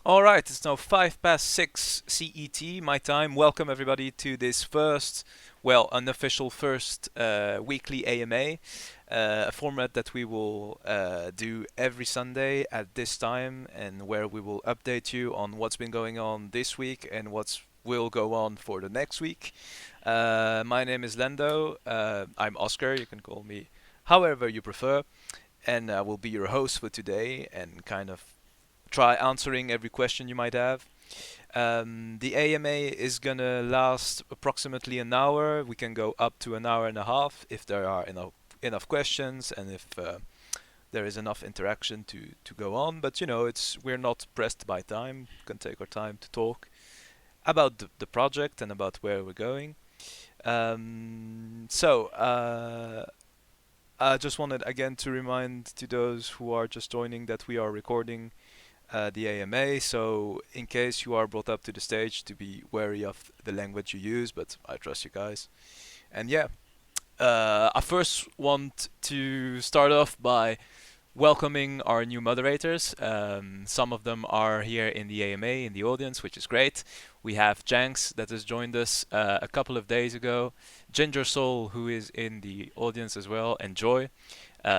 All right, it's now 6 CET, my time. Welcome everybody to this unofficial first weekly AMA, a format that we will do every Sunday at this time, and where we will update you on what's been going on this week and what's will go on for the next week. My name is Lendo. I'm Oscar. You can call me however you prefer, and I will be your host for today and kind of try answering every question you might have. The AMA is gonna last approximately an hour. We can go up to an hour and a half if there are enough questions and if there is enough interaction to go on. But we're not pressed by time. We can take our time to talk about the project and about where we're going. I just wanted again to remind to those who are just joining that we are recording the AMA. So in case you are brought up to the stage, to be wary of the language you use, but I trust you guys. And yeah, I first want to start off by welcoming our new moderators. Some of them are here in the AMA in the audience, which is great. We have Janks that has joined us a couple of days ago, Ginger Soul who is in the audience as well, and Joy.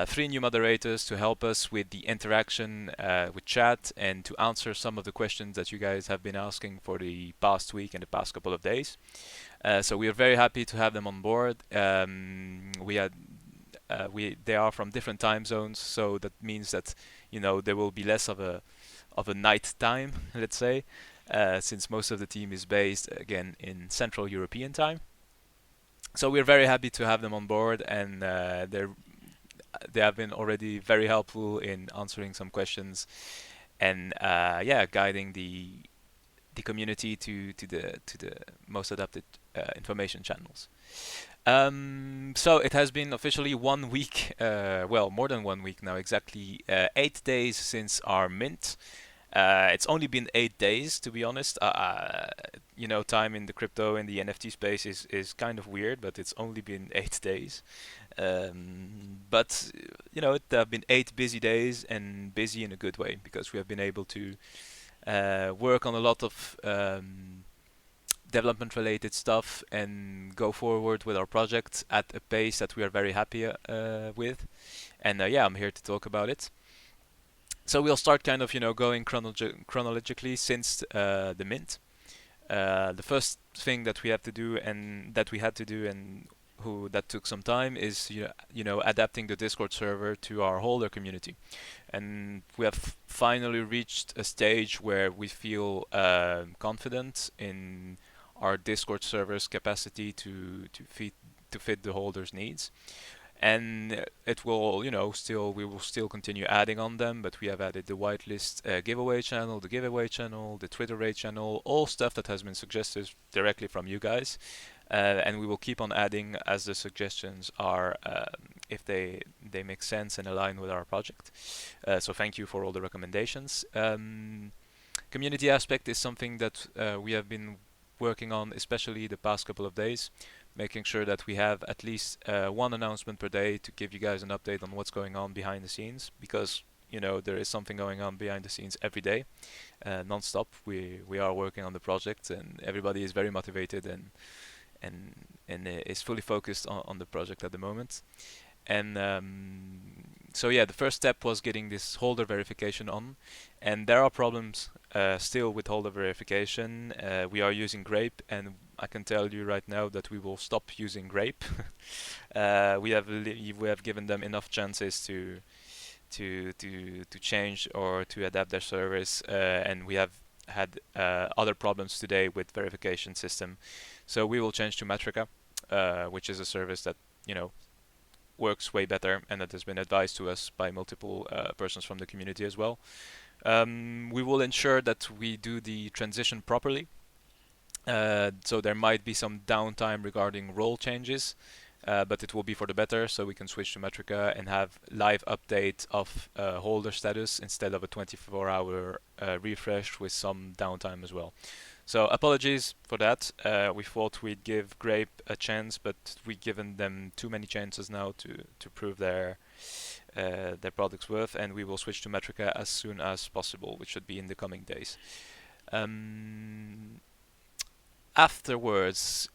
Three new moderators to help us with the interaction with chat and to answer some of the questions that you guys have been asking for the past week and the past couple of days. So we are very happy to have them on board. They are from different time zones, so that means that there will be less of a night time, let's say, since most of the team is based again in Central European time. So we're very happy to have them on board, and they have been already very helpful in answering some questions and guiding the community to the most adapted information channels. So it has been officially 1 week, more than 1 week now, exactly 8 days since our mint. It's only been 8 days, to be honest. Time in the crypto and the NFT space is kind of weird, but it's only been 8 days. But it have been 8 busy days, and busy in a good way, because we have been able to work on a lot of development related stuff and go forward with our project at a pace that we are very happy with. And I'm here to talk about it. So we'll start kind of going chronologically since the mint. The first thing that we have to do and that we had to do and who that took some time is adapting the Discord server to our holder community, and we have finally reached a stage where we feel confident in our Discord server's capacity to fit the holders' needs. And it will, we will still continue adding on them, but we have added the whitelist giveaway channel, the Twitter raid channel, all stuff that has been suggested directly from you guys. And we will keep on adding as the suggestions are, if they make sense and align with our project. So thank you for all the recommendations. Community aspect is something that we have been working on, especially the past couple of days, making sure that we have at least one announcement per day to give you guys an update on what's going on behind the scenes, because there is something going on behind the scenes every day, non-stop. We are working on the project, and everybody is very motivated and is fully focused on the project at the moment. And the first step was getting this holder verification on, and there are problems still with holder verification. We are using Grape, and I can tell you right now that we will stop using Grape. We have given them enough chances to change or to adapt their service, and we have had other problems today with verification system. So we will change to Metrica, which is a service that works way better, and that has been advised to us by multiple persons from the community as well. We will ensure that we do the transition properly. So there might be some downtime regarding role changes, but it will be for the better, so we can switch to Metrica and have live update of holder status instead of a 24-hour refresh with some downtime as well. So apologies for that. We thought we'd give Grape a chance, but we've given them too many chances now to prove their their product's worth, and we will switch to Metrica as soon as possible, which should be in the coming days. Afterwards,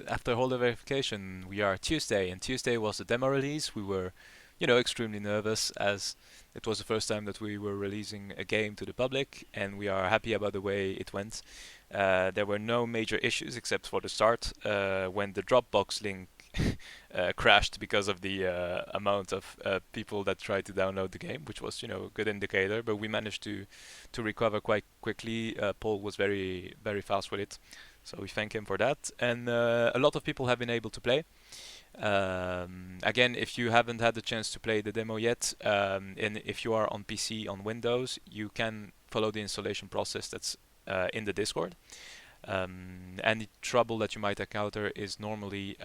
after holder verification, we are Tuesday, and Tuesday was the demo release. We were, extremely nervous as it was the first time that we were releasing a game to the public, and we are happy about the way it went. There were no major issues except for the start, when the Dropbox link crashed because of the amount of people that tried to download the game, which was, a good indicator. But we managed to recover quite quickly. Paul was very, very fast with it, so we thank him for that. And a lot of people have been able to play. Again, if you haven't had the chance to play the demo yet, and if you are on PC on Windows, you can follow the installation process that's in the Discord. Any trouble that you might encounter is normally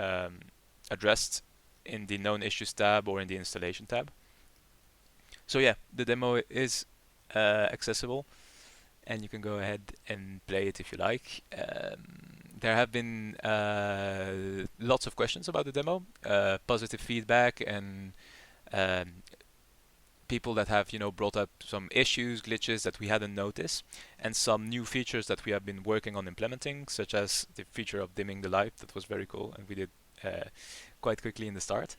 addressed in the known issues tab or in the installation tab. So yeah, the demo is accessible, and you can go ahead and play it if you like. There have been lots of questions about the demo, positive feedback, and people that have brought up some issues, glitches that we hadn't noticed, and some new features that we have been working on implementing, such as the feature of dimming the light. That was very cool, and we did quite quickly in the start.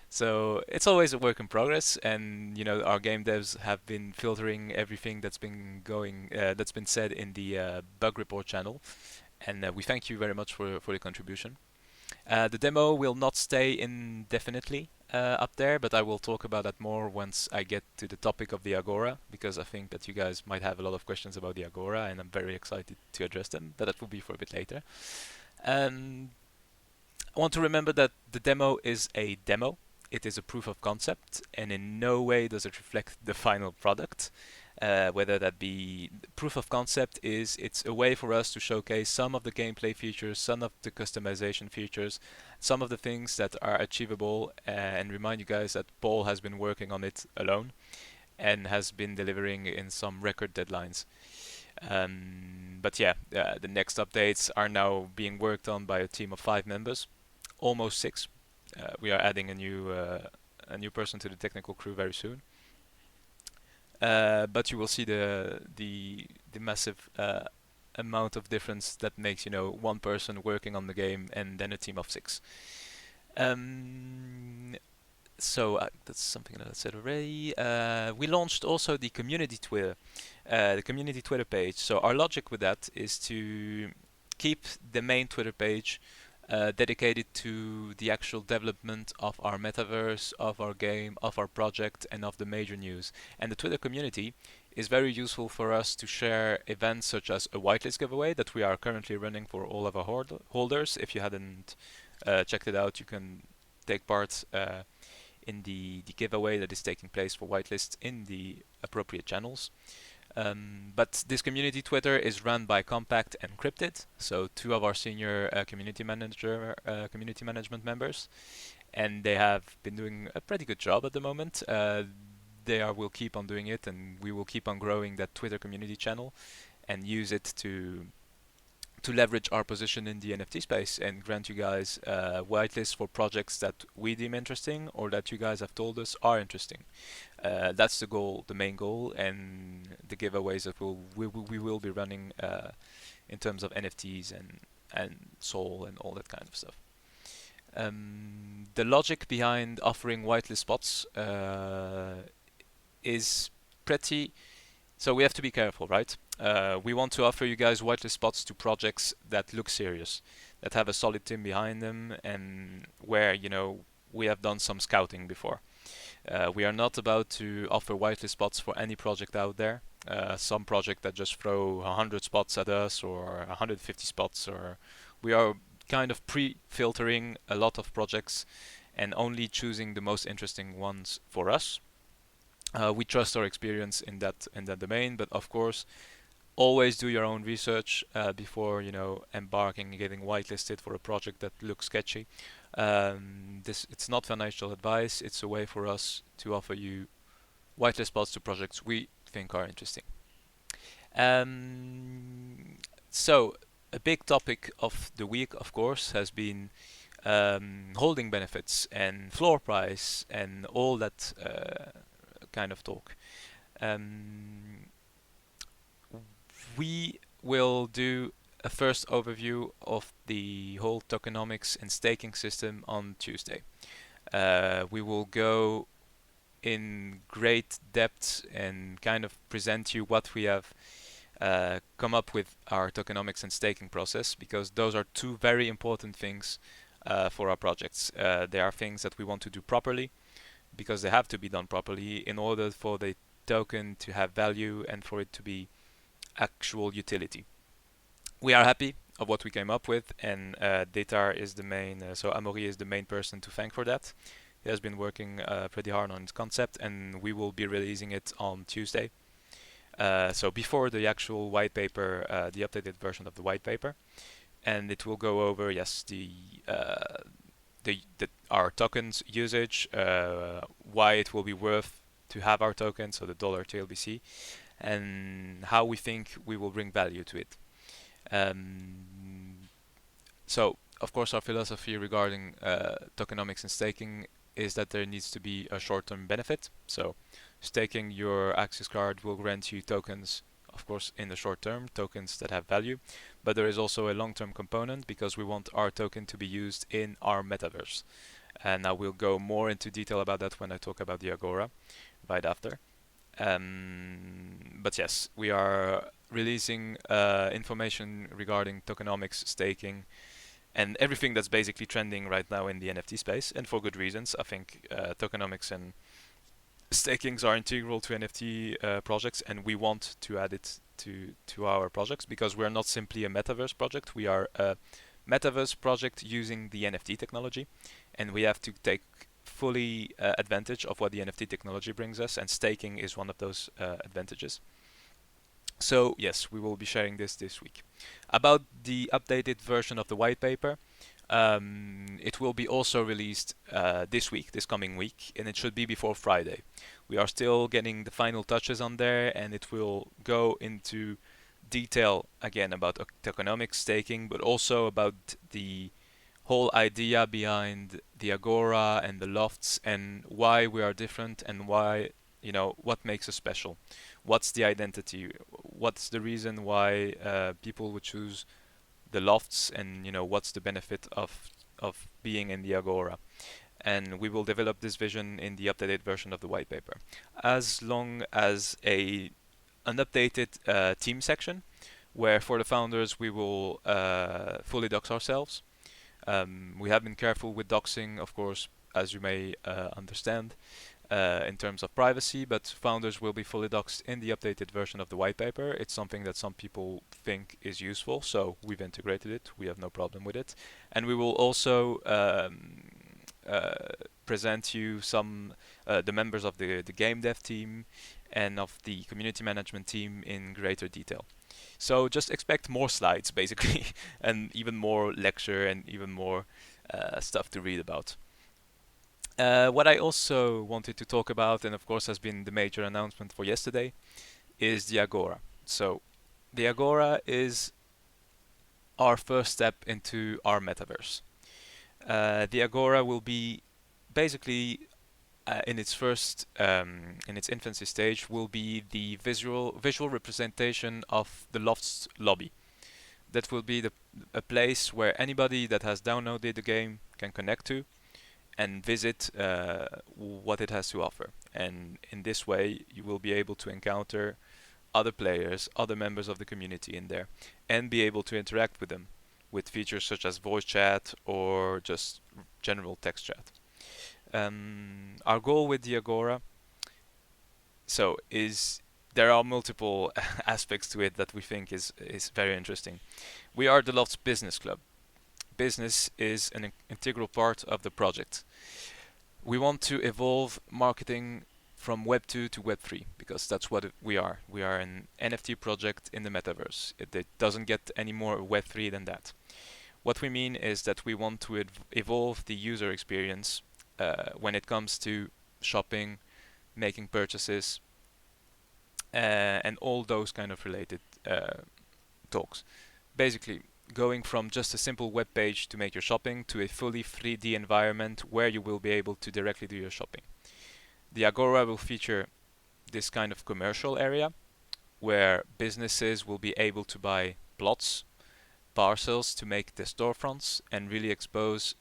So it's always a work in progress, and our game devs have been filtering everything that's been that's been said in the bug report channel, and we thank you very much for the contribution. The demo will not stay indefinitely up there, but I will talk about that more once I get to the topic of the Agora, because I think that you guys might have a lot of questions about the Agora, and I'm very excited to address them, but that will be for a bit later. I want to remember that the demo is a demo. It is a proof of concept, and in no way does it reflect the final product. Whether that be proof of concept, it's a way for us to showcase some of the gameplay features, some of the customization features, some of the things that are achievable, and remind you guys that Paul has been working on it alone and has been delivering in some record deadlines. But yeah, the next updates are now being worked on by a team of 5 members, almost 6. We are adding a new person to the technical crew very soon. But you will see the massive amount of difference that makes one person working on the game and then a team of 6. So that's something that I said already. We launched also the community Twitter, page. So our logic with that is to keep the main Twitter page dedicated to the actual development of our metaverse, of our game, of our project, and of the major news. And the Twitter community is very useful for us to share events such as a whitelist giveaway that we are currently running for all of our holders. If you hadn't checked it out, you can take part in the giveaway that is taking place for whitelist in the appropriate channels. But this community Twitter is run by Compact and Cryptid, so 2 of our senior community management members, and they have been doing a pretty good job at the moment. Will keep on doing it, and we will keep on growing that Twitter community channel and use it to leverage our position in the NFT space and grant you guys whitelists for projects that we deem interesting or that you guys have told us are interesting. That's the goal, the main goal, and the giveaways that we will be running in terms of NFTs and Sol and all that kind of stuff. The logic behind offering whitelist spots is pretty... So we have to be careful, right? We want to offer you guys whitelist spots to projects that look serious, that have a solid team behind them, and where we have done some scouting before. We are not about to offer whitelist spots for any project out there. Some project that just throw 100 spots at us or 150 spots, or we are kind of pre-filtering a lot of projects and only choosing the most interesting ones for us. We trust our experience in that domain, but of course, always do your own research before embarking and getting whitelisted for a project that looks sketchy. It's not financial advice. It's a way for us to offer you whitelist spots to projects we think are interesting. So a big topic of the week, of course, has been holding benefits and floor price and all that kind of talk. Um, we will do a first overview of the whole tokenomics and staking system on Tuesday. We will go in great depth and kind of present you what we have come up with our tokenomics and staking process, because those are two very important things for our projects. They are things that we want to do properly, because they have to be done properly in order for the token to have value and for it to be actual utility. We are happy of what we came up with, and Datar is the main, so Amaury is the main person to thank for that. He has been working pretty hard on its concept, and we will be releasing it on Tuesday. So before the actual white paper, the updated version of the white paper, and it will go over, yes, our tokens usage, why it will be worth to have our token, so the dollar TLBC, and how we think we will bring value to it. So, of course, our philosophy regarding tokenomics and staking is that there needs to be a short-term benefit. So, staking your Axis card will grant you tokens, of course, in the short term, tokens that have value. But there is also a long-term component, because we want our token to be used in our metaverse. And I will go more into detail about that when I talk about the Agora right after. But yes, we are releasing information regarding tokenomics, staking, and everything that's basically trending right now in the NFT space, and for good reasons. I think tokenomics and stakings are integral to NFT projects, and we want to add it to our projects, because we're not simply a metaverse project. We are a metaverse project using the NFT technology, and we have to take fully advantage of what the NFT technology brings us, and staking is one of those advantages. So yes, we will be sharing this week. About the updated version of the white paper, it will be also released this coming week, and it should be before Friday. We are still getting the final touches on there, and it will go into detail again about tokenomics, staking, but also about the whole idea behind the Agora and the Lofts, and why we are different, and why, what makes us special. What's the identity? What's the reason why people would choose the Lofts, and what's the benefit of being in the Agora? And we will develop this vision in the updated version of the white paper, as long as an updated team section, where for the founders we will fully dox ourselves. We have been careful with doxing, of course, as you may understand, in terms of privacy, but founders will be fully doxed in the updated version of the white paper. It's something that some people think is useful, so we've integrated it. We have no problem with it. And we will also present you some the members of the game dev team and of the community management team in greater detail. So just expect more slides, basically, and even more lecture, and even more stuff to read about. What I also wanted to talk about, and of course has been the major announcement for yesterday, is the Agora. So the Agora is our first step into our metaverse. The Agora will be basically in its infancy stage, will be the visual representation of the Lofts lobby. That will be a place where anybody that has downloaded the game can connect to and visit what it has to offer. And in this way, you will be able to encounter other players, other members of the community in there, and be able to interact with them with features such as voice chat or just general text chat. Our goal with the Agora, is there are multiple aspects to it that we think is very interesting. We are the Lofts Business Club. Business is an integral part of the project. We want to evolve marketing from Web 2 to Web 3, because that's what we are. We are an NFT project in the metaverse. It doesn't get any more Web 3 than that. What we mean is that we want to evolve the user experience when it comes to shopping, making purchases, and all those kind of related talks. Basically, going from just a simple web page to make your shopping to a fully 3D environment where you will be able to directly do your shopping. The Agora will feature this kind of commercial area where businesses will be able to buy plots, parcels to make the storefronts and really expose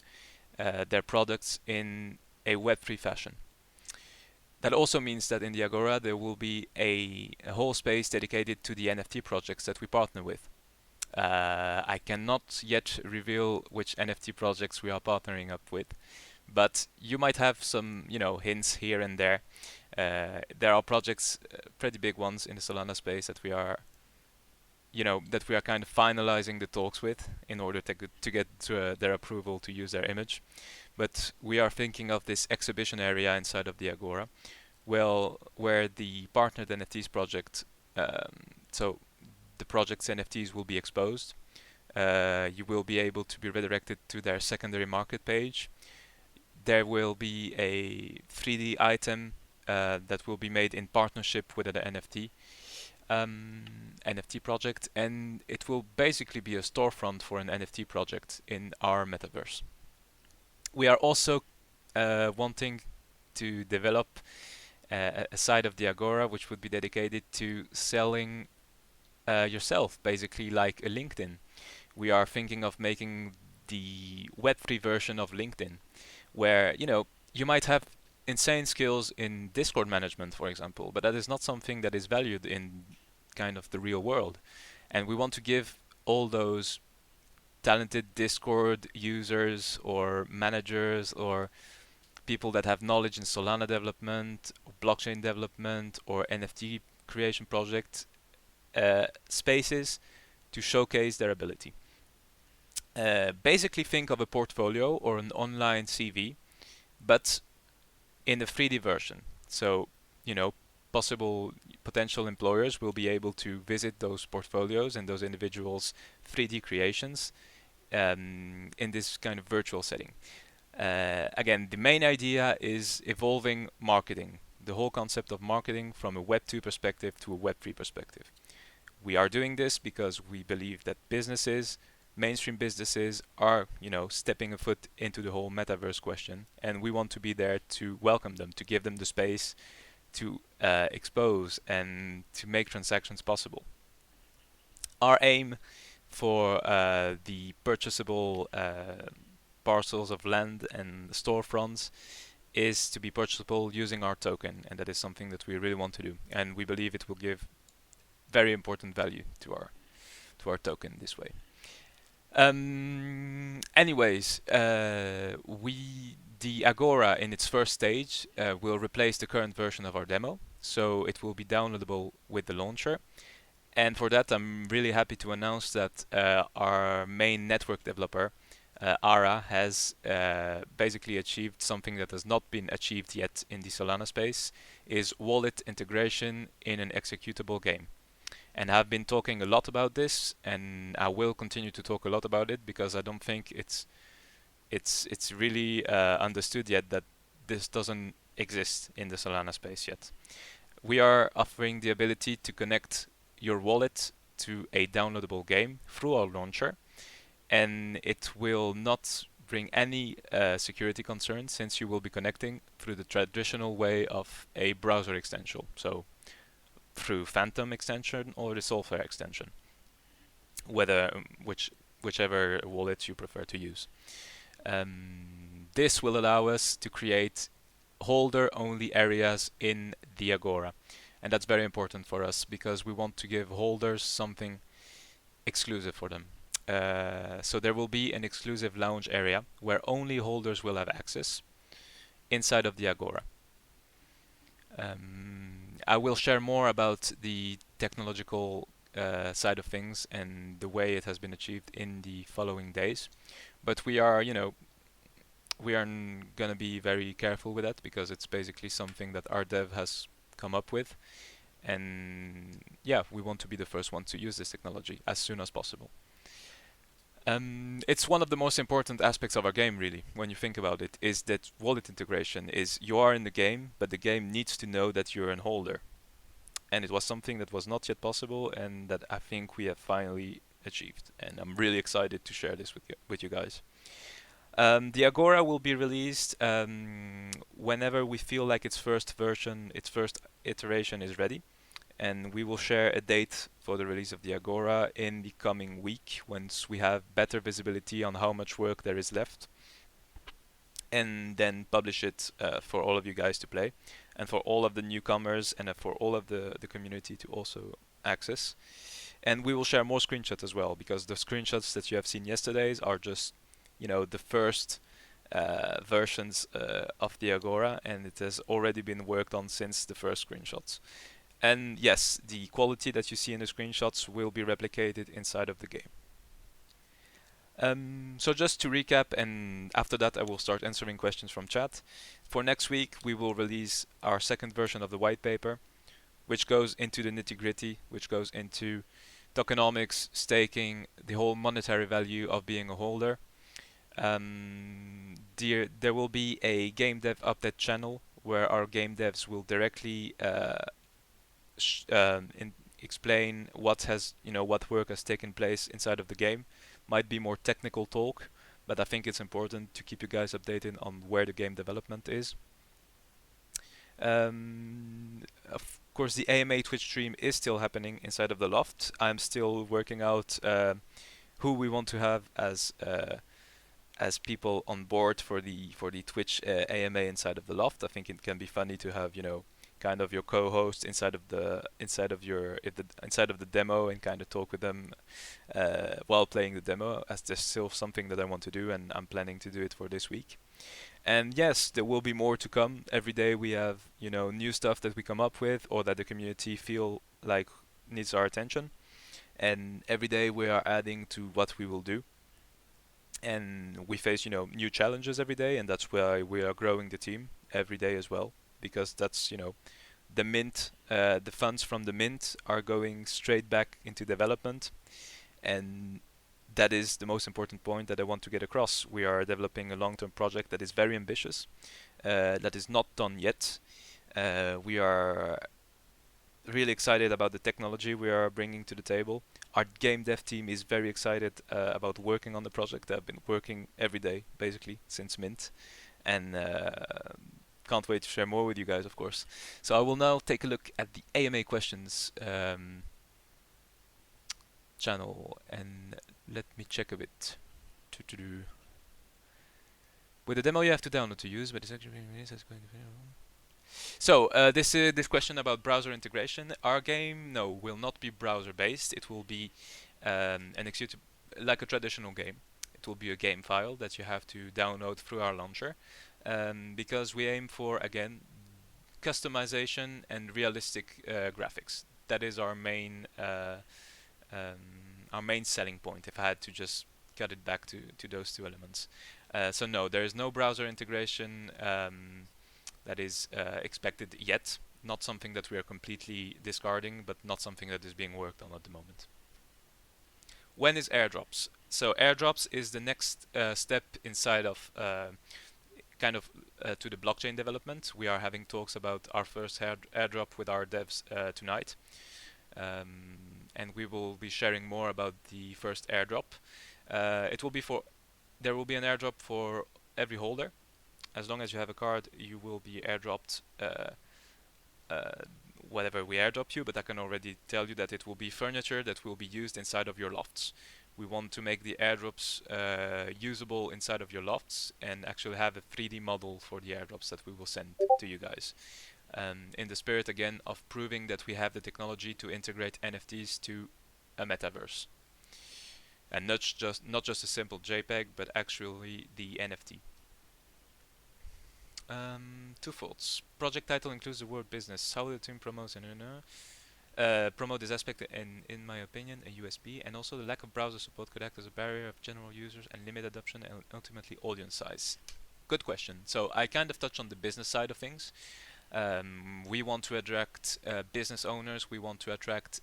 their products in a web-free fashion. That also means that in the Agora there will be a whole space dedicated to the NFT projects that we partner with. I cannot yet reveal which NFT projects we are partnering up with, but you might have some, hints here and there. There are projects, pretty big ones in the Solana space that we are, kind of finalizing the talks with in order to get their approval to use their image. But we are thinking of this exhibition area inside of the Agora, where the partnered NFTs project, so the project's NFTs will be exposed. You will be able to be redirected to their secondary market page. There will be a 3D item that will be made in partnership with an NFT project, and it will basically be a storefront for an NFT project in our metaverse. We are also wanting to develop a side of the Agora which would be dedicated to selling yourself, basically like a LinkedIn. We are thinking of making the web3 version of LinkedIn, where you might have insane skills in Discord management, for example, but that is not something that is valued in kind of the real world. And we want to give all those talented Discord users or managers or people that have knowledge in Solana development, or blockchain development, or NFT creation projects spaces to showcase their ability. Basically think of a portfolio or an online CV, but in a 3D version. So, potential employers will be able to visit those portfolios and those individuals' 3D creations in this kind of virtual setting. Again, the main idea is evolving marketing, the whole concept of marketing from a Web 2 perspective to a Web 3 perspective. We are doing this because we believe that businesses, mainstream businesses, are, stepping a foot into the whole metaverse question, and we want to be there to welcome them, to give them the space to expose and to make transactions possible. Our aim for the purchasable parcels of land and storefronts is to be purchasable using our token, and that is something that we really want to do, and we believe it will give very important value to our token this way. Anyways, the Agora in its first stage will replace the current version of our demo, so it will be downloadable with the launcher. And for that, I'm really happy to announce that our main network developer, Ara, has basically achieved something that has not been achieved yet in the Solana space, is wallet integration in an executable game. And I've been talking a lot about this, and I will continue to talk a lot about it because I don't think it's really understood yet that this doesn't exist in the Solana space yet. We are offering the ability to connect your wallet to a downloadable game through our launcher, and it will not bring any security concerns since you will be connecting through the traditional way of a browser extension. So through Phantom extension or the Solfair extension, whichever wallet you prefer to use. This will allow us to create holder-only areas in the Agora, and that's very important for us because we want to give holders something exclusive for them. So there will be an exclusive lounge area where only holders will have access inside of the Agora. I will share more about the technological side of things and the way it has been achieved in the following days. But we are, gonna be very careful with that because it's basically something that our dev has come up with. And yeah, we want to be the first one to use this technology as soon as possible. It's one of the most important aspects of our game, really, when you think about it, is that wallet integration is you are in the game, but the game needs to know that you're an holder. And it was something that was not yet possible, and that I think we have finally achieved, and I'm really excited to share this with you guys. The Agora will be released whenever we feel like its first version, its first iteration is ready, and we will share a date for the release of the Agora in the coming week once we have better visibility on how much work there is left, and then publish it for all of you guys to play, and for all of the newcomers, and for all of the community to also access. And we will share more screenshots as well, because the screenshots that you have seen yesterday's are just, the first versions of the Agora, and it has already been worked on since the first screenshots. And yes, the quality that you see in the screenshots will be replicated inside of the game. So just to recap, and after that I will start answering questions from chat. For next week, we will release our second version of the white paper, which goes into the nitty-gritty, which goes into tokenomics, staking, the whole monetary value of being a holder. There will be a game dev update channel where our game devs will directly explain what work has taken place inside of the game. Might be more technical talk, but I think it's important to keep you guys updated on where the game development is. Of course, the AMA Twitch stream is still happening inside of the Loft. I'm still working out who we want to have as people on board for the Twitch AMA inside of the Loft. I think it can be funny to have kind of your co-host inside of the demo, and kind of talk with them while playing the demo, as there's still something that I want to do, and I'm planning to do it for this week. And yes, there will be more to come. Every day we have new stuff that we come up with, or that the community feel like needs our attention, and every day we are adding to what we will do. And we face new challenges every day, and that's why we are growing the team every day as well, because that's the mint, the funds from the mint are going straight back into development, and that is the most important point that I want to get across. We are developing a long-term project that is very ambitious, that is not done yet. We are really excited about the technology we are bringing to the table. Our game dev team is very excited about working on the project. They've been working every day, basically, since mint, and can't wait to share more with you guys, of course. So I will now take a look at the AMA questions channel, and let me check a bit. With the demo you have to download to use, but it's actually going to. So this question about browser integration. Our game, no, will not be browser based. It will be an executable, like a traditional game. It will be a game file that you have to download through our launcher, because we aim for, again, customization and realistic graphics. That is our main selling point, if I had to just cut it back to those two elements. So no, there is no browser integration that is expected yet. Not something that we are completely discarding, but not something that is being worked on at the moment. When is airdrops? So airdrops is the next step inside of to the blockchain development. We are having talks about our first airdrop with our devs tonight. And we will be sharing more about the first airdrop. There will be an airdrop for every holder. As long as you have a card, you will be airdropped whatever we airdrop you, but I can already tell you that it will be furniture that will be used inside of your lofts. We want to make the airdrops usable inside of your lofts, and actually have a 3D model for the airdrops that we will send to you guys. In the spirit, again, of proving that we have the technology to integrate NFTs to a metaverse. And not just a simple JPEG, but actually the NFT. Two thoughts. Project title includes the word business. How will the team promote promote this aspect in my opinion, a USB, and also the lack of browser support could act as a barrier of general users and limit adoption and ultimately audience size. Good question. So I kind of touched on the business side of things. We want to attract business owners. We want to attract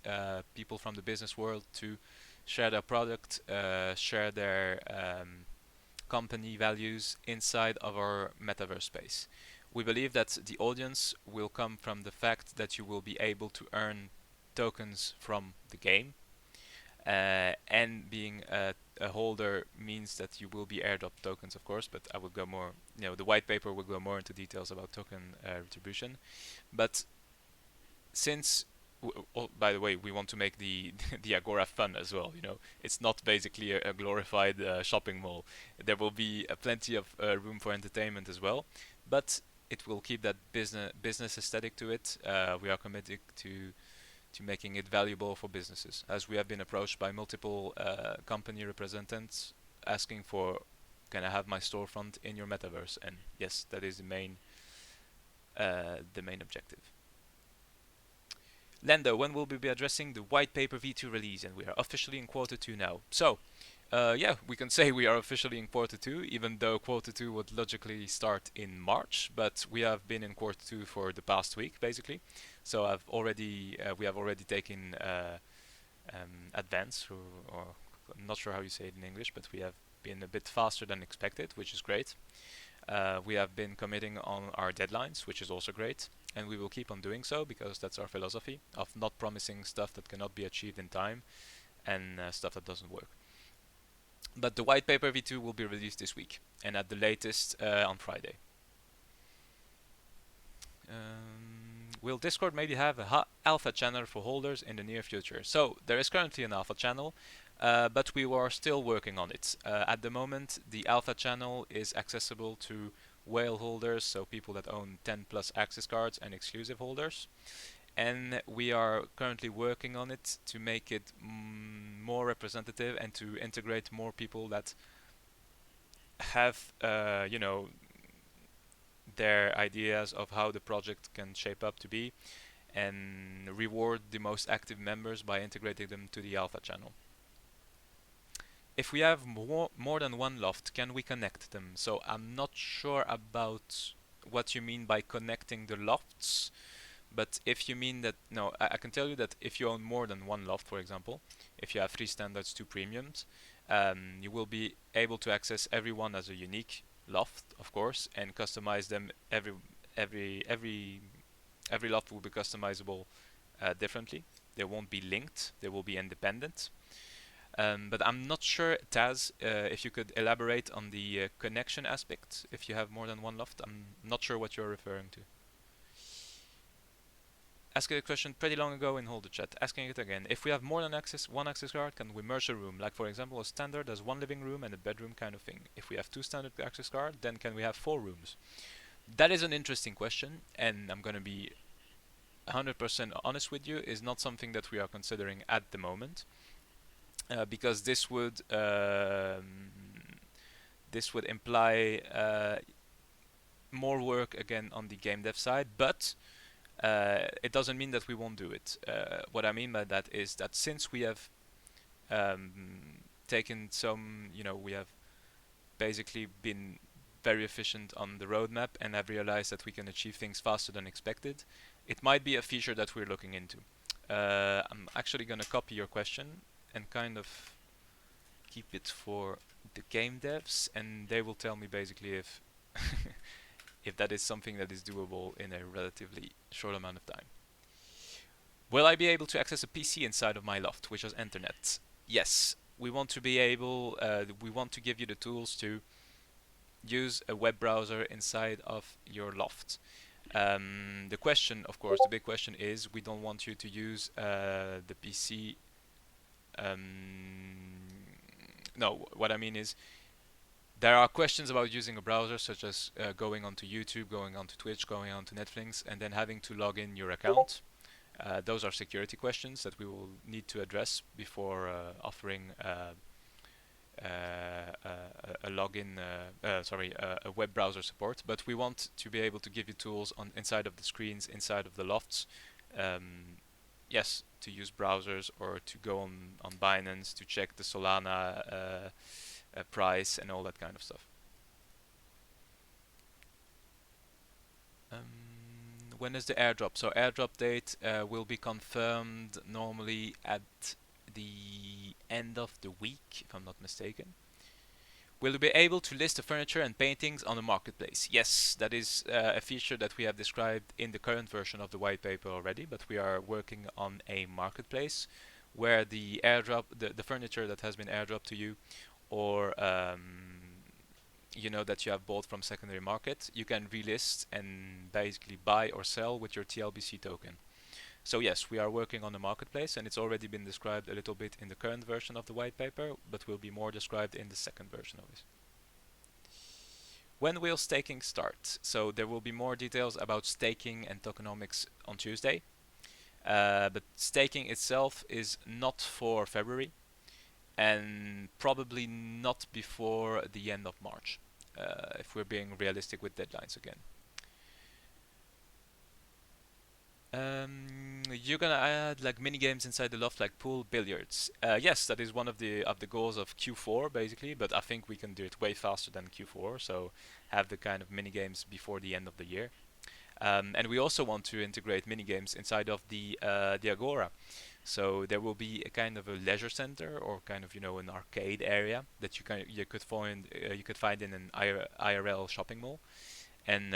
people from the business world to share their product, share their company values inside of our metaverse space. We believe that the audience will come from the fact that you will be able to earn tokens from the game, And being a holder means that you will be airdrop tokens, of course, but I will go more, the white paper will go more into details about token retribution. But since, by the way, we want to make the the Agora fun as well. It's not basically a glorified shopping mall. There will be plenty of room for entertainment as well, but it will keep that business aesthetic to it. We are committed to making it valuable for businesses, as we have been approached by multiple company representatives asking for, can I have my storefront in your metaverse? And yes, that is the main objective. Lendo, when will we be addressing the white paper V2 release? And we are officially in quarter 2 now. So, yeah, we can say we are officially in quarter 2, even though quarter 2 would logically start in March, but we have been in quarter 2 for the past week, basically. So we have already taken advance, or I'm not sure how you say it in English, but we have been a bit faster than expected, which is great. We have been committing on our deadlines, which is also great, and we will keep on doing so because that's our philosophy of not promising stuff that cannot be achieved in time and stuff that doesn't work. But the white paper V2 will be released this week, and at the latest on Friday. Will Discord maybe have a alpha channel for holders in the near future? So there is currently an alpha channel, but we are still working on it. At the moment, the alpha channel is accessible to whale holders, so people that own 10 plus access cards, and exclusive holders. And we are currently working on it to make it more representative and to integrate more people that have, their ideas of how the project can shape up to be, and reward the most active members by integrating them to the alpha channel. If we have more than one loft, can we connect them? So I'm not sure about what you mean by connecting the lofts, but if you mean that, no, I can tell you that if you own more than one loft, for example, if you have 3 standards, 2 premiums, you will be able to access everyone as a unique loft, of course, and customize them. Every loft will be customizable differently. They won't be linked. They will be independent. But I'm not sure, Taz, if you could elaborate on the connection aspect. If you have more than one loft, I'm not sure what you're referring to. Asked a question pretty long ago in Holder Chat, asking it again. If we have more than one access card, can we merge a room? Like, for example, a standard has 1 living room and a bedroom kind of thing. If we have 2 standard access cards, then can we have 4 rooms? That is an interesting question, and I'm going to be 100% honest with you, is not something that we are considering at the moment, because this would imply more work again on the game dev side, but it doesn't mean that we won't do it. What I mean by that is that since we have taken some, we have basically been very efficient on the roadmap and have realized that we can achieve things faster than expected, it might be a feature that we're looking into. I'm actually going to copy your question and kind of keep it for the game devs, and they will tell me basically if if that is something that is doable in a relatively short amount of time. Will I be able to access a PC inside of my loft, which is internet? Yes, we want to be able, we want to give you the tools to use a web browser inside of your loft. The question, of course, the big question is, we don't want you to use the PC. No, what I mean is, there are questions about using a browser, such as going onto YouTube, going onto Twitch, going onto Netflix, and then having to log in your account. Those are security questions that we will need to address before offering a login, a web browser support. But we want to be able to give you tools on inside of the screens, inside of the lofts. Yes, to use browsers or to go on Binance to check the Solana price and all that kind of stuff. When is the airdrop? So airdrop date will be confirmed normally at the end of the week, if I'm not mistaken. Will you be able to list the furniture and paintings on the marketplace? Yes, that is a feature that we have described in the current version of the white paper already, but we are working on a marketplace where the airdrop, the furniture that has been airdropped to you, or that you have bought from secondary market, you can relist and basically buy or sell with your TLBC token. So yes, we are working on the marketplace, and it's already been described a little bit in the current version of the white paper, but will be more described in the second version of it. When will staking start? So there will be more details about staking and tokenomics on Tuesday. But staking itself is not for February, and probably not before the end of March, if we're being realistic with deadlines again. You're gonna add like mini games inside the loft, like pool, billiards. Yes, that is one of the goals of Q4 basically, but I think we can do it way faster than Q4. So have the kind of mini games before the end of the year. And we also want to integrate mini games inside of the Agora. So there will be a kind of a leisure center, or kind of an arcade area that you could find in an IRL shopping mall, and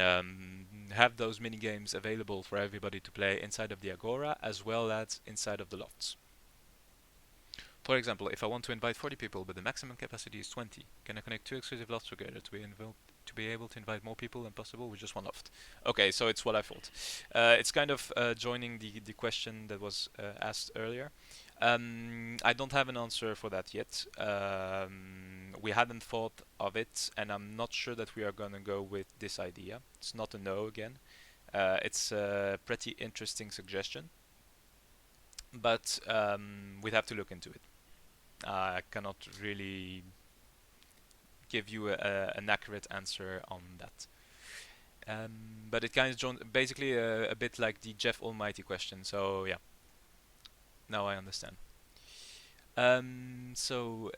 have those mini games available for everybody to play inside of the Agora as well as inside of the lofts. For example, if I want to invite 40 people but the maximum capacity is 20, can I connect two exclusive lofts together to be able to invite more people than possible with just one loft? Okay, so it's what I thought. It's kind of joining the question that was asked earlier. I don't have an answer for that yet. We hadn't thought of it, and I'm not sure that we are gonna go with this idea. It's not a no again. It's a pretty interesting suggestion, but we'd have to look into it. I cannot really give you an accurate answer on that. But it kind of basically a bit like the Jeff Almighty question. So yeah, now I understand. So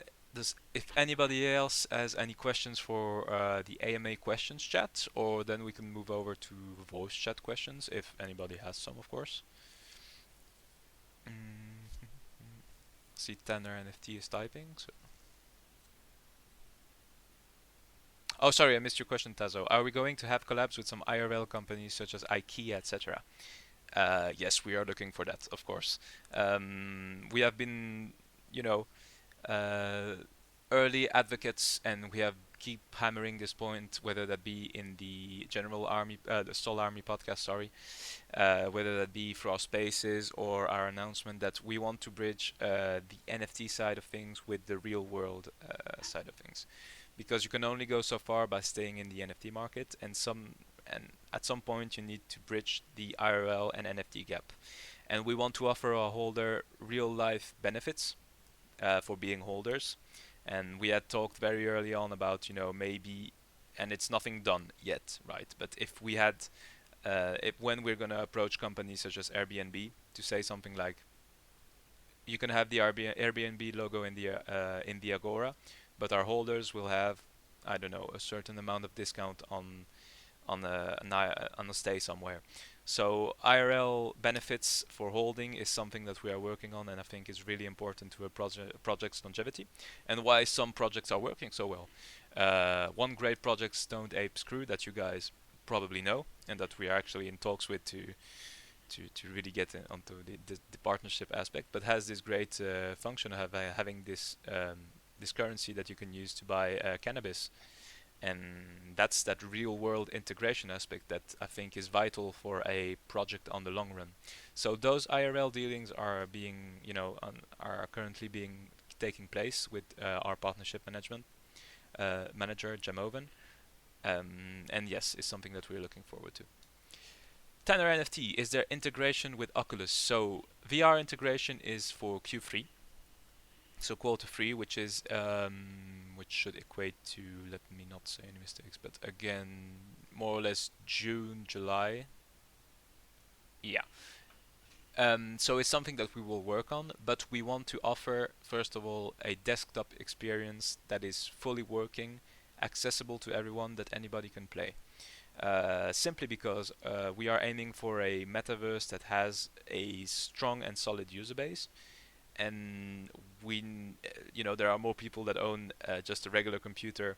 if anybody else has any questions for the AMA questions chat, or then we can move over to voice chat questions if anybody has some, of course. See, Tanner NFT is typing. So. Oh, sorry, I missed your question, Tazo. Are we going to have collabs with some IRL companies such as IKEA, etc.? Yes, we are looking for that, of course. We have been, uh, early advocates, and we have keep hammering this point, whether that be in the General Army, the Sol Army podcast, sorry, whether that be for our spaces or our announcement that we want to bridge the NFT side of things with the real world side of things, because you can only go so far by staying in the NFT market, and at some point you need to bridge the IRL and NFT gap, and we want to offer a holder real life benefits for being holders. And we had talked very early on about maybe, and it's nothing done yet, right? But if we had when we're going to approach companies such as Airbnb to say something like, you can have the Airbnb logo in the Agora, but our holders will have, I don't know, a certain amount of discount on a stay somewhere. So IRL benefits for holding is something that we are working on, and I think is really important to a project's longevity, and why some projects are working so well. One great project, Stoned Ape Screw, that you guys probably know, and that we are actually in talks with to really get onto the partnership aspect, but has this great function of having this currency that you can use to buy cannabis. And that's that real world integration aspect that I think is vital for a project on the long run. So those IRL dealings are being, are currently taking place with our partnership manager Jamoven, and yes, it's something that we're looking forward to. Tanner NFT, is there integration with Oculus? So VR integration is for Q3. So quarter 3, which should equate to, let me not say any mistakes, but again, more or less June, July. Yeah. So it's something that we will work on, but we want to offer, first of all, a desktop experience that is fully working, accessible to everyone, that anybody can play. Simply because we are aiming for a metaverse that has a strong and solid user base, and there are more people that own just a regular computer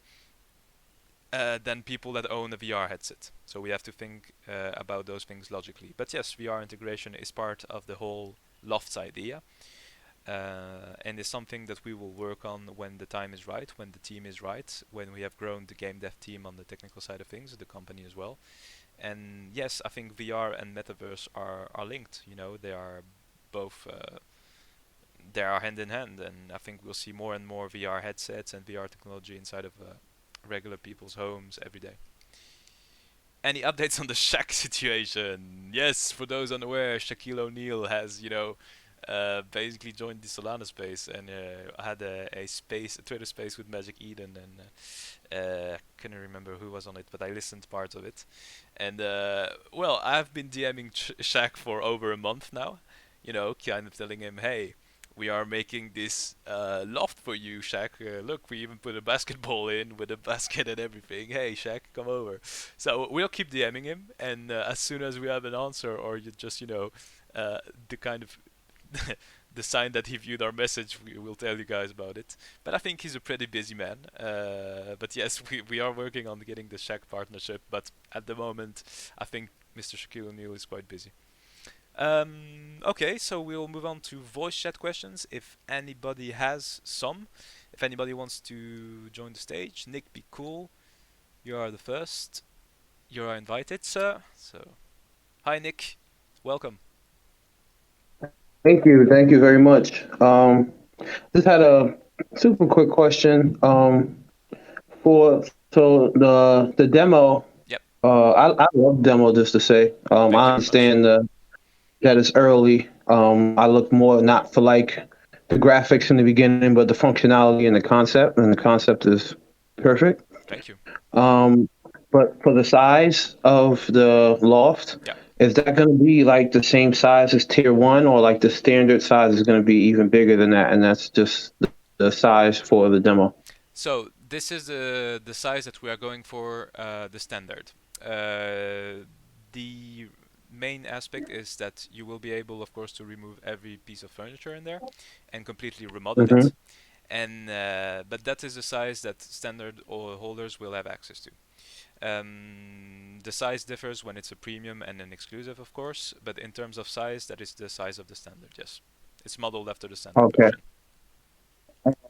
than people that own a VR headset. So we have to think about those things logically. But yes, VR integration is part of the whole Lofts idea. and it's something that we will work on when the time is right, when the team is right, when we have grown the game dev team on the technical side of things, the company as well. And yes, I think VR and metaverse are linked. They are both they are hand in hand, and I think we'll see more and more VR headsets and VR technology inside of regular people's homes every day. Any updates on the Shaq situation? Yes, for those unaware, Shaquille O'Neal has, basically joined the Solana space and had a Twitter space with Magic Eden, and I couldn't remember who was on it, but I listened part of it. And well, I've been DMing Shaq for over a month now, kind of telling him, hey, we are making this loft for you, Shaq. Look, we even put a basketball in with a basket and everything. Hey, Shaq, come over. So we'll keep DMing him, and as soon as we have an answer, or you just, the kind of the sign that he viewed our message, we will tell you guys about it. But I think he's a pretty busy man. But yes, we are working on getting the Shaq partnership. But at the moment, I think Mr. Shaquille O'Neal is quite busy. Okay, so we'll move on to voice chat questions. If anybody has some, if anybody wants to join the stage, Nick, be cool. You are the first. You are invited, sir. So, hi, Nick. Welcome. Thank you very much. Just had a super quick question. For so the demo, Yep. I love demo just to say. Thank you I very much. understand that it's early. I look more not for like the graphics in the beginning, but the functionality and the concept is perfect. Thank you. Um, but for the size of the loft, Yeah. is that going to be like the same size as tier one, or like the standard size is going to be even bigger than that, and that's just the size for the demo? So this is the size that we are going for, the standard. The main aspect is that you will be able, of course, to remove every piece of furniture in there and completely remodel Hmm. it. And but that is the size that standard holders will have access to. The size differs when it's a premium and an exclusive, of course, but in terms of size, that is the size of the standard. Yes, it's modeled after the standard Okay. version.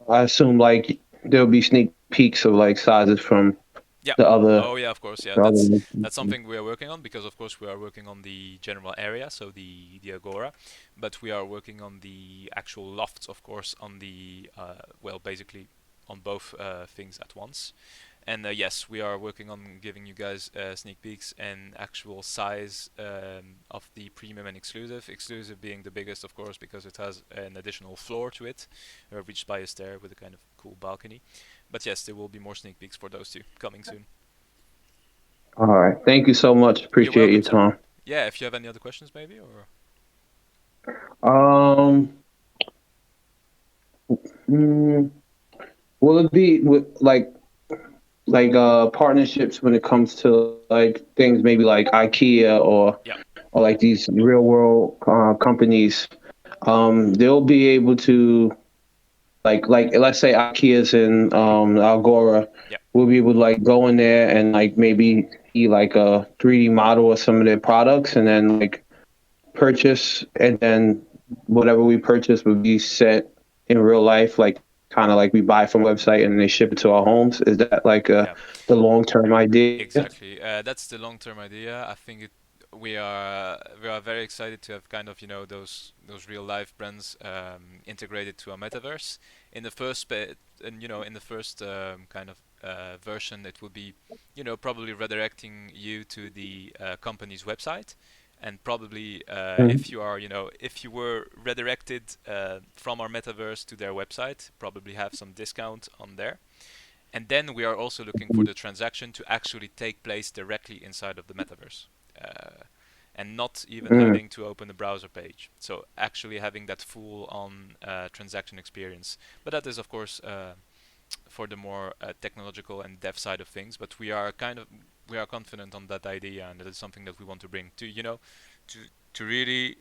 I assume like there'll be sneak peeks of like sizes from Yeah. the other Oh yeah, of course. Yeah, the other. that's something we are working on, because of course we are working on the general area, so the Agora, but we are working on the actual lofts, of course, on the well, basically on both things at once. And yes, we are working on giving you guys sneak peeks and actual size of the premium and exclusive. Exclusive being the biggest, of course, because it has an additional floor to it, reached by a stair with a kind of cool balcony. But yes, there will be more sneak peeks for those two coming soon. All right. Thank you so much. You're Appreciate welcome, your sir. time. Yeah, if you have any other questions, maybe, or Um. mm, will it be with partnerships when it comes to like things maybe like IKEA yeah, or like these real world companies? They'll be able to like let's say IKEA's in Agora. yeah, We'll be able to like go in there and like maybe see like a 3D model of some of their products, and then like purchase, and then whatever we purchase would be set in real life, like kind of like we buy from a website and they ship it to our homes. Is that like yeah. the long term idea? Exactly. That's the long-term idea. I think we are very excited to have kind of those real-life brands integrated to our metaverse. In the first and in the first kind of version, it will be probably redirecting you to the company's website, and probably if Mhm. you are if you were redirected from our metaverse to their website, probably have some discount on there. And then we are also looking for the transaction to actually take place directly inside of the metaverse. And not even Mhm. having to open a browser page. So actually having that full on transaction experience. But that is, of course, for the more technological and dev side of things. But we are confident on that idea, and that is something that we want to bring to to to really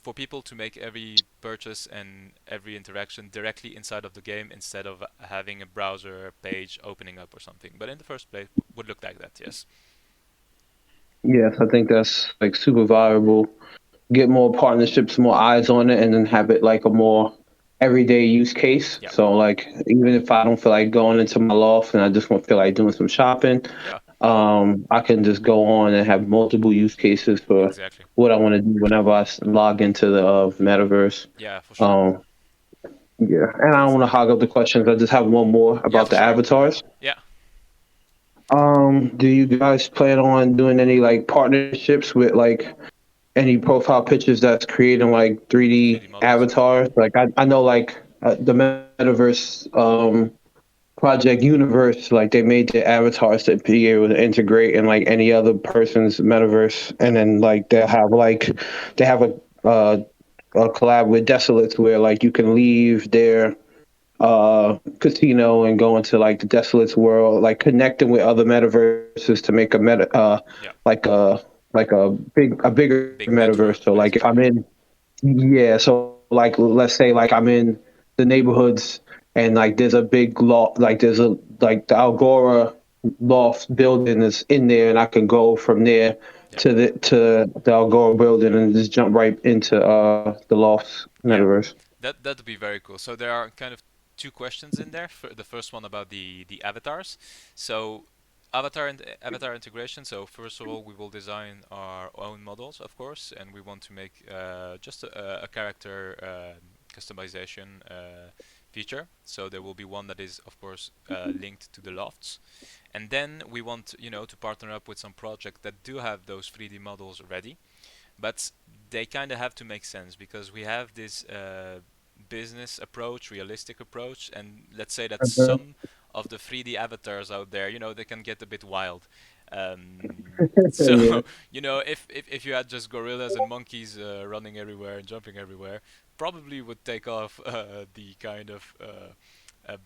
for people to make every purchase and every interaction directly inside of the game, instead of having a browser page opening up or something. But in the first place, would look like that. Yes. Yes, I think that's like super valuable get more partnerships, more eyes on it, and then have it like a more everyday use case. Yeah. So like even if I don't feel like going into my loft and I just want to feel like doing some shopping, Yeah. I can just go on and have multiple use cases for Exactly. what I want to do whenever log into the metaverse. Yeah, for sure. Um, yeah, and I don't That's want to hog up the questions. I just have one more Yeah, about for the sure. Go ahead. avatars. Yeah. Do you guys plan on doing any like partnerships with like any profile pictures that's creating like 3D 3D models. avatars? Like I know like the metaverse project universe, like they made the avatars to be able to integrate in like any other person's metaverse, Yeah. and then like they have a collab with Desolates where like you can leave their casino and go into like the Desolates world, like connecting with other metaverses to make a Yeah. like a a bigger Big metaverse. network, So like if basically. I'm in, yeah, so like let's say like I'm in the neighborhoods and like there's a big lot, like there's a like the Agora loft building is in there, and I can go from there Yeah. to the Agora building and just jump right into the lofts Yeah. metaverse. That'd be very cool. So there are kind of two questions in there. The first one about the avatars. So avatar integration. So first of all, we will design our own models, of course, and we want to make just a character customization feature. So there will be one that is, of course, linked to the lofts, and then we want to partner up with some project that do have those 3D models ready, but they kind of have to make sense because we have this business approach, realistic approach, and let's say that some of the 3D avatars out there, they can get a bit wild. Yeah. So, if you had just gorillas and monkeys running everywhere and jumping everywhere, probably would take off the kind of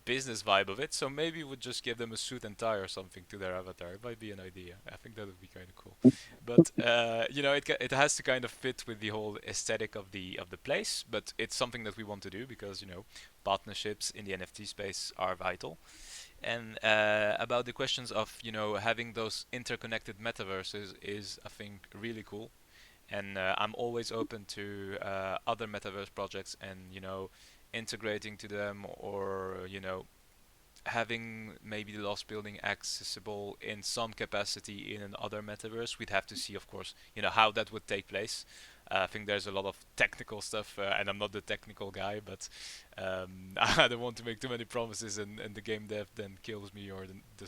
business vibe of it. So maybe we'd just give them a suit and tie or something to their avatar. It might be an idea. I think that would be kind of cool. But it has to kind of fit with the whole aesthetic of the place. But it's something that we want to do because partnerships in the NFT space are vital. And about the questions of having those interconnected metaverses is, I think, really cool. And I'm always open to other metaverse projects and integrating to them, or having maybe the lost building accessible in some capacity in another metaverse. We'd have to see, of course, how that would take place. I think there's a lot of technical stuff, and I'm not the technical guy, but I don't want to make too many promises, and the game dev then kills me, or the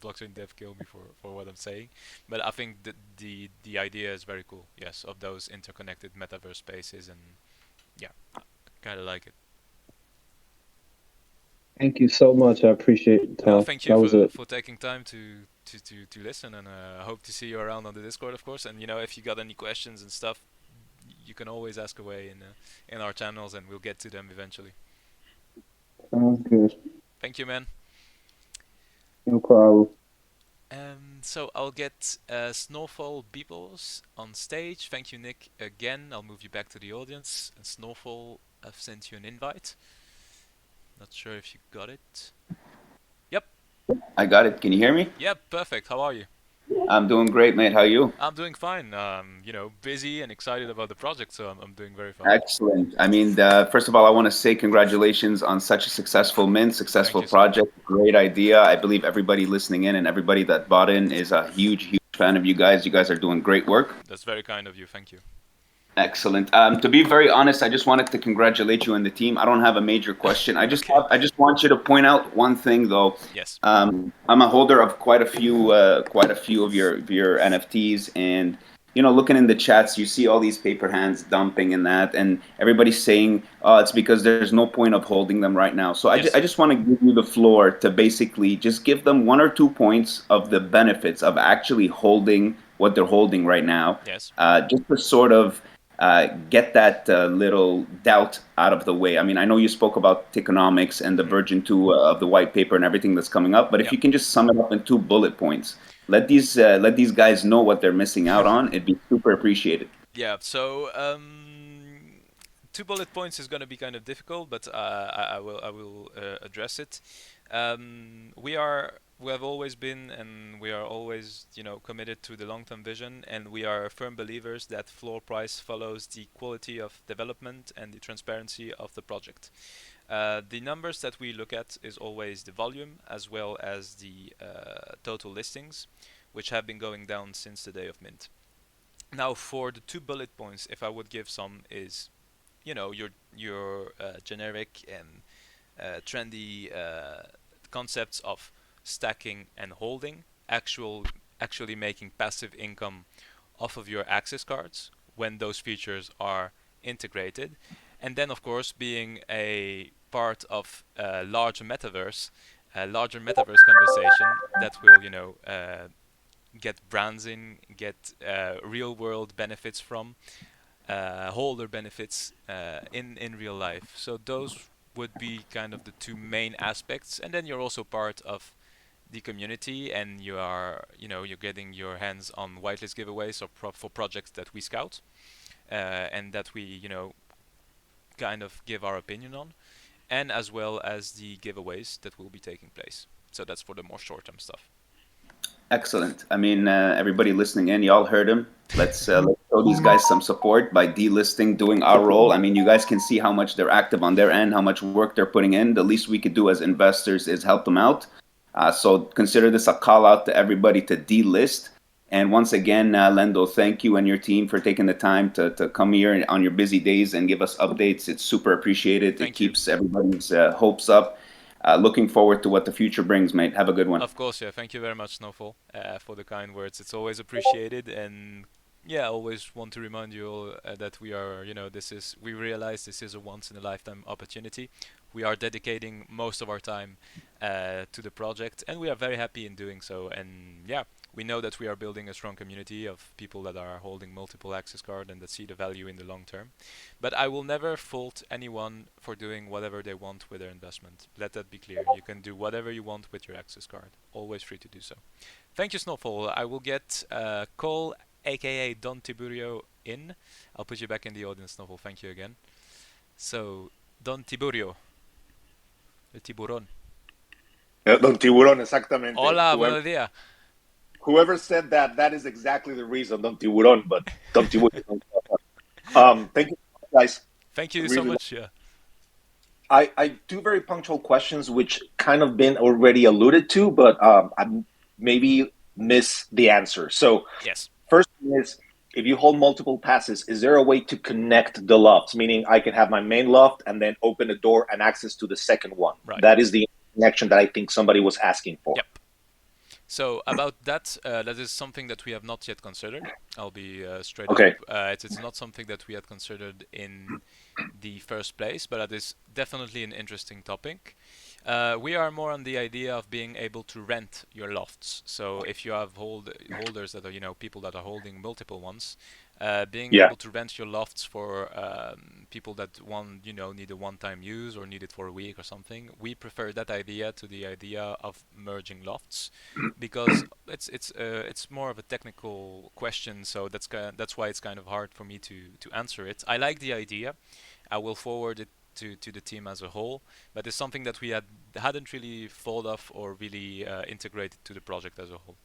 blockchain dev kill me for what I'm saying. But I think the idea is very cool. Yes, of those interconnected metaverse spaces, and yeah, kind of like it. Thank you so much. I appreciate it, No, Tom. thank you That was it. for taking time to listen, and I hope to see you around on the Discord, of course. And if you got any questions and stuff, you can always ask away in our channels, and we'll get to them eventually. Sounds good. Thank you, man. No problem. So I'll get Snowfall Beeples on stage. Thank you, Nick, again. I'll move you back to the audience. And Snowfall, I've sent you an invite. Not sure if you got it. Yep. I got it. Can you hear me? Yep. Perfect. How are you? I'm doing great, mate. How are you? I'm doing fine. Busy and excited about the project, so I'm doing very fine. Excellent. I mean, first of all, I want to say congratulations on such a successful mint, Thank successful you so much. project. Great idea. I believe everybody listening in and everybody that bought in is a huge, huge fan of you guys. You guys are doing great work. That's very kind of you. Thank you. Excellent. To be very honest, I just wanted to congratulate you and the team. I don't have a major question. Okay. I just want you to point out one thing though. Yes. I'm a holder of quite a few of your NFTs, and looking in the chats, you see all these paper hands dumping and that, and everybody's saying, "Oh, it's because there's no point of holding them right now." So Yes. I just want to give you the floor to basically just give them 1 or 2 points of the benefits of actually holding what they're holding right now, Yes. just to sort of get that little doubt out of the way. I mean, I know you spoke about tokenomics and the Mhm. version 2 of the white paper and everything that's coming up, but if Yep. you can just sum it up in 2 bullet points, let these guys know what they're missing out on. It'd be super appreciated. Yeah. So two bullet points is going to be kind of difficult, but I will address it. We have always been, and we are always, committed to the long-term vision, and we are firm believers that floor price follows the quality of development and the transparency of the project. The numbers that we look at is always the volume as well as the total listings, which have been going down since the day of mint. Now, for the two bullet points, if I would give some, is your generic and trendy concepts of stacking and holding, actually making passive income off of your access cards when those features are integrated, and then of course being a part of a larger metaverse conversation that will get brands in, get real world benefits from, holder benefits in real life. So those would be kind of the two main aspects, and then you're also part of the community, and you're getting your hands on whitelist giveaways or for projects that we scout and that we kind of give our opinion on, and as well as the giveaways that will be taking place. So that's for the more short-term stuff. Excellent. I mean, everybody listening in, y'all heard him. Let's show these guys some support by delisting, doing our role. I mean, you guys can see how much they're active on their end, how much work they're putting in. The least we could do as investors is help them out. So consider this a call out to everybody to delist. And once again, Lendo, thank you and your team for taking the time to come here on your busy days and give us updates. It's super appreciated. It keeps everybody's hopes up. Looking forward to what the future brings, mate. Have a good one. Of course, yeah. Thank you very much, Snowfall, for the kind words. It's always appreciated, and yeah, I always want to remind you all that we are, we realize this is a once-in-a-lifetime opportunity. We are dedicating most of our time to the project, and we are very happy in doing so. And yeah, we know that we are building a strong community of people that are holding multiple access cards and that see the value in the long term. But I will never fault anyone for doing whatever they want with their investment. Let that be clear. You can do whatever you want with your access card. Always free to do so. Thank you, Snowfall. I will get Cole, aka Don Tiburio, in. I'll put you back in the audience, Snowfall. Thank you again. So, Don Tiburio. El tiburón. Don Tiburón, exactamente. Hola, buenos días. Whoever said that is exactly the reason, Don Tiburón, but Don Tiburón. Thank you, guys. Thank you so much. Yeah. I do very punctual questions, which kind of been already alluded to, but I maybe miss the answer. So yes. First thing is, if you hold multiple passes, is there a way to connect the lofts? Meaning I can have my main loft and then open a door and access to the second one. Right. That is the connection that I think somebody was asking for. Yep. So about that, that is something that we have not yet considered. I'll be straight up. It's not something that we had considered in the first place, but that is definitely an interesting topic. We are more on the idea of being able to rent your lofts. So if you have holders that are, people that are holding multiple ones, being able to rent your lofts for people that need a one-time use or need it for a week or something. We prefer that idea to the idea of merging lofts, because it's more of a technical question. So that's why it's kind of hard for me to answer it. I like the idea. I will forward it to the team as a whole, but it's something that we hadn't really thought of or really integrated to the project as a whole.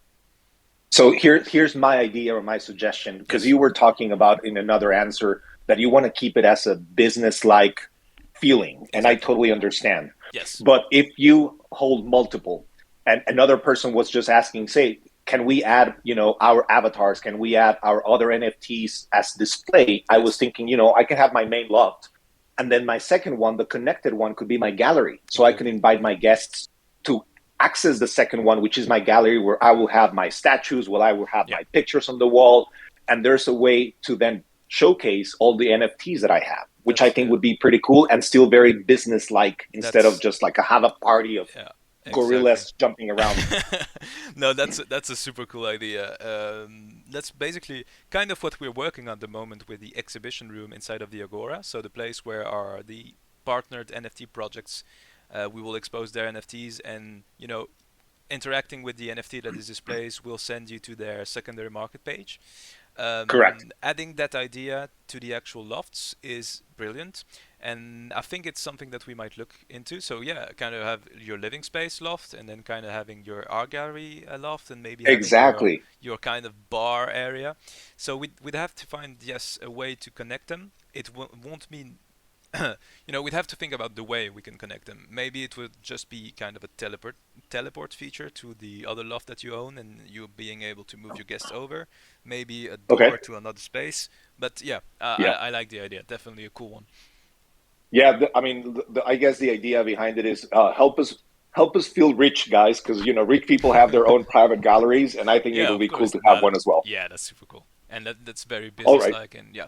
So here's my idea or my suggestion, because you were talking about in another answer that you want to keep it as a business-like feeling, and I totally understand. Yes. But if you hold multiple, and another person was just asking, say, can we add, our avatars? Can we add our other NFTs as display? I was thinking, I can have my main loft, and then my second one, the connected one, could be my gallery. So I can invite my guests to access the second one, which is my gallery, where I will have my statues, where I will have my pictures on the wall. And there's a way to then showcase all the NFTs that I have, which I think would be pretty cool and still very business-like, instead of just like have a party of gorillas jumping around. No, that's a super cool idea. That's basically kind of what we're working on at the moment with the exhibition room inside of the Agora. So the place where are the partnered NFT projects, we will expose their NFTs, and interacting with the NFT that is displayed will send you to their secondary market page. Correct. Adding that idea to the actual lofts is brilliant, and I think it's something that we might look into. So yeah, kind of have your living space loft, and then kind of having your art gallery loft, and maybe having Exactly. your kind of bar area. So we'd have to find, yes, a way to connect them. It won't mean we'd have to think about the way we can connect them. Maybe it would just be kind of a teleport feature to the other loft that you own, and you being able to move your guests over. Maybe a Okay. door to another space. But yeah, Yeah. I like the idea. Definitely a cool one. Yeah. I mean, I guess the idea behind it is help us feel rich, guys, because rich people have their own private galleries, and I think Yeah, it'll of be cool course. to have one as well. Yeah, that's super cool, and that's very All right. business-like, and yeah,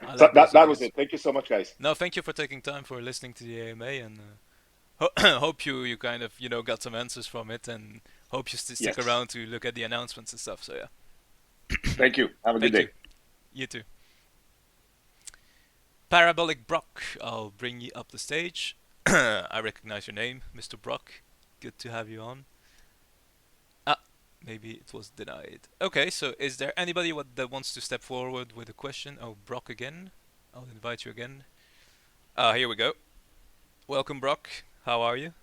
I So like those that was ideas. it. Thank you so much, guys. No, thank you for taking time for listening to the AMA, and hope you kind of got some answers from it, and hope you stick Yes. around to look at the announcements and stuff. So yeah, Thank you. Have a good thank you. day. You too. Parabolic Brock, I'll bring you up the stage. I recognize your name, Mr. Brock. Good to have you on. Ah, maybe it was denied. Okay, so is there anybody that wants to step forward with a question? Oh, Brock again. I'll invite you again. Ah, here we go. Welcome, Brock. How are you?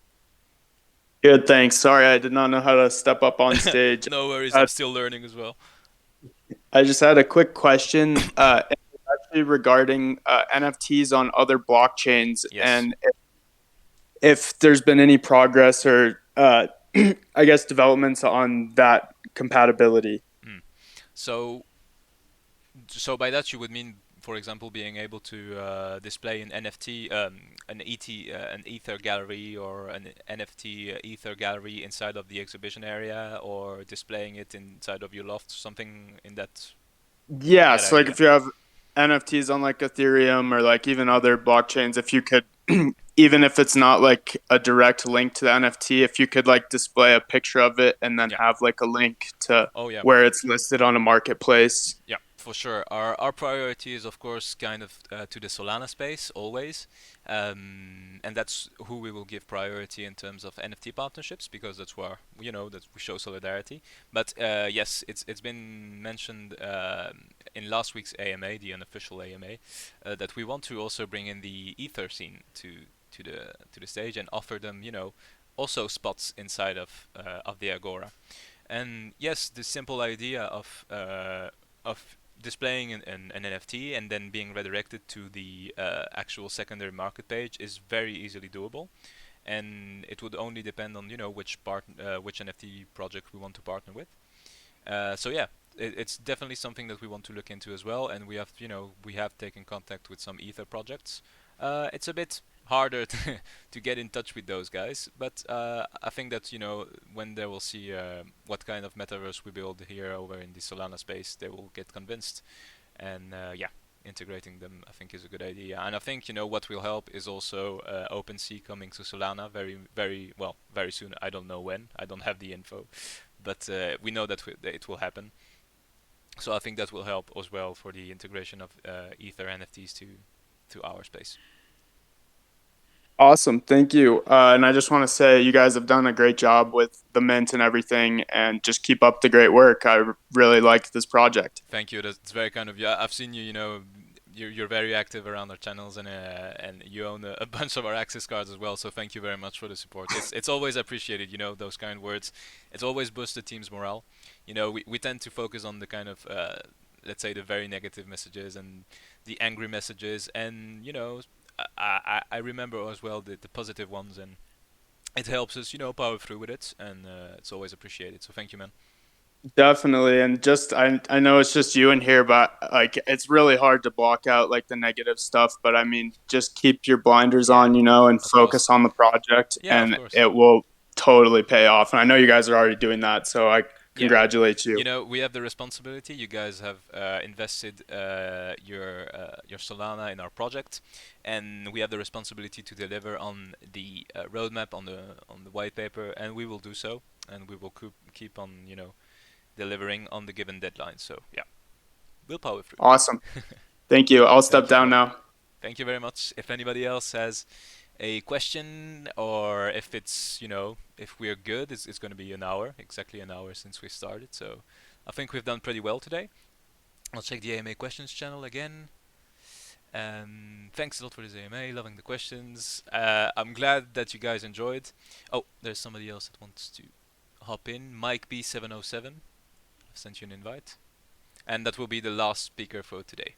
Good, thanks. Sorry, I did not know how to step up on stage. No worries, I'm still learning as well. I just had a quick question, actually regarding NFTs on other blockchains, Yes. and if there's been any progress or I guess developments on that compatibility. So by that you would mean, for example, being able to display an NFT, an Ether gallery, or an NFT Ether gallery inside of the exhibition area, or displaying it inside of your loft, something in that. Yes, That like idea. if you have NFTs on like Ethereum or like even other blockchains, if you could, even if it's not like a direct link to the NFT, if you could like display a picture of it and then Yeah. have like a link to Oh yeah. where it's listed on a marketplace. Yeah, for sure. Our priority is, of course, kind of to the Solana space always, and that's who we will give priority in terms of NFT partnerships, because that's where that we show solidarity. But yes, it's been mentioned in last week's AMA, the unofficial AMA, that we want to also bring in the Ether scene to the stage and offer them also spots inside of the Agora. And yes, the simple idea of displaying an NFT and then being redirected to the actual secondary market page is very easily doable, and it would only depend on which NFT project we want to partner with. So yeah, it's definitely something that we want to look into as well, and we have taken contact with some Ether projects. It's a bit harder to get in touch with those guys, but I think that when they will see what kind of metaverse we build here over in the Solana space, they will get convinced, and yeah, integrating them I think is a good idea. And I think what will help is also OpenSea coming to Solana very soon. I don't know when, I don't have the info, but we know that it will happen. So I think that will help as well for the integration of Ether NFTs to our space. Awesome, thank you. And I just want to say you guys have done a great job with the mint and everything, and just keep up the great work. I really like this project. Thank you. That's very kind of you. I've seen you. You're very active around our channels, and you own a bunch of our access cards as well. So thank you very much for the support. It's always appreciated. Those kind words. It's always boosts the team's morale. We tend to focus on the kind of let's say the very negative messages and the angry messages, and I remember as well the positive ones, and it helps us power through with it, and it's always appreciated. So thank you, man. Definitely, and just I know it's just you in here, but like it's really hard to block out like the negative stuff. But I mean, just keep your blinders on, and focus on the project, and it will totally pay off. And I know you guys are already doing that, so I congratulate you. We have the responsibility. You guys have invested your Solana in our project, and we have the responsibility to deliver on the roadmap, on the white paper, and we will do so, and we will keep on delivering on the given deadline. So yeah, we'll power through. Awesome. Thank you. I'll step down now. Thank you very much. If anybody else has a question, or if it's if we're good, it's going to be exactly an hour since we started. So I think we've done pretty well today. I'll check the AMA questions channel again. Thanks a lot for this AMA, loving the questions. I'm glad that you guys enjoyed. Oh, there's somebody else that wants to hop in. Mike B707, I've sent you an invite. And that will be the last speaker for today,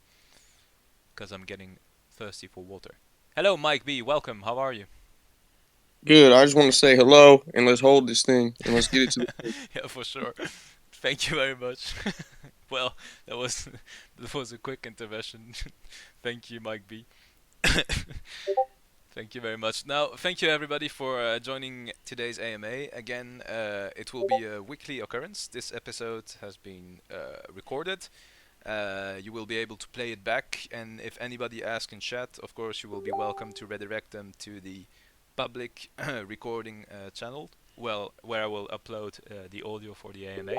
because I'm getting thirsty for water. Hello, Mike B, welcome, how are you? Good, I just want to say hello, and let's hold this thing, and let's get it to the Yeah, for sure. Thank you very much. Well, that was a quick intervention. Thank you, Mike B. Thank you very much. Now, thank you everybody for joining today's AMA. Again, it will be a weekly occurrence. This episode has been recorded. You will be able to play it back, and if anybody asks in chat, of course, you will be welcome to redirect them to the public recording channel, well, where I will upload the audio for the AMA.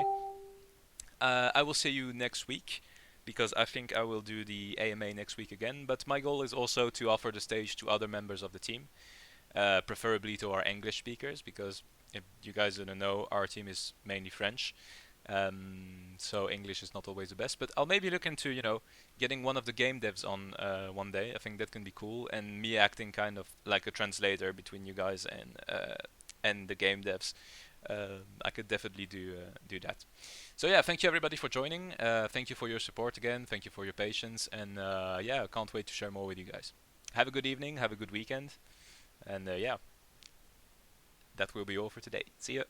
I will see you next week, because I think I will do the AMA next week again, but my goal is also to offer the stage to other members of the team, preferably to our English speakers, because if you guys didn't know, our team is mainly French, so English is not always the best, but I'll maybe look into, you know, getting one of the game devs on one day. I think that can be cool, and me acting kind of like a translator between you guys and the game devs. I could definitely do that. So yeah, thank you everybody for joining. Thank you for your support again. Thank you for your patience, and yeah, I can't wait to share more with you guys. Have a good evening. Have a good weekend, and yeah, that will be all for today. See ya.